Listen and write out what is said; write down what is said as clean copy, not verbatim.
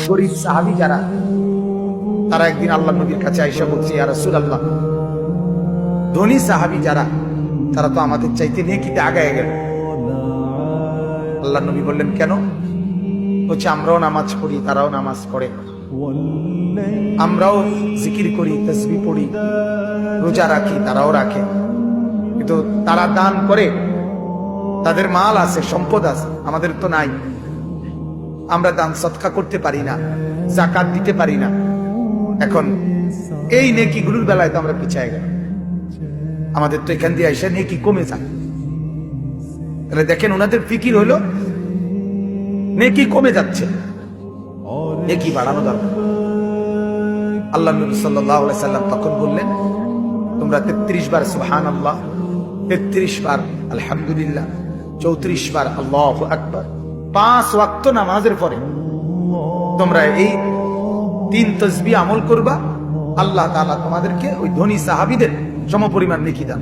গরিব সাহাবী যারা, তারা একদিন আল্লাহ নবীর কাছে আয়েশা বলছে, ইয়া রাসূলুল্লাহ, ধনী সাহাবী যারা, তারা তো আমাদের চাইতে নেকিতে আগায় গেল। আল্লাহ নবী বললেন, কেন? বলছে, আমরাও নামাজ পড়ি, তারাও নামাজ পড়ে, আমরাও জিকির করি, তাসবিহ পড়ি, রোজা রাখি, তারাও রাখে, কিন্তু তারা দান করে, তাদের মাল আছে, সম্পদ আছে, আমাদের তো নাই। আমরা দান সদকা করতে পারি না, যাকাত দিতে পারি না। এখন এই নেকিগুলোর বেলায় তো আমরা পিছিয়ে গেলাম। আমাদের তো এখান দিয়ে এসে নেকি কমে যায়। তাহলে দেখেন, ওনাদের ফিকির হলো নেকি কমে যাচ্ছে, নেকি বাড়ানো দরকার। আল্লাহ নবী সাল্লাল্লাহু আলাইহি সাল্লাম তখন বললেন, তোমরা 33 বার সুবহানাল্লাহ, 33 বার আলহামদুলিল্লাহ, 34 বার আল্লাহু আকবার, 5 ওয়াক্ত নামাজের পরে তোমরা এই 3 তাসবিহ আমল করবা, আল্লাহ তাআলা তোমাদেরকে ওই ধনী সাহাবীদের সমপরিমাণ নেকি দান।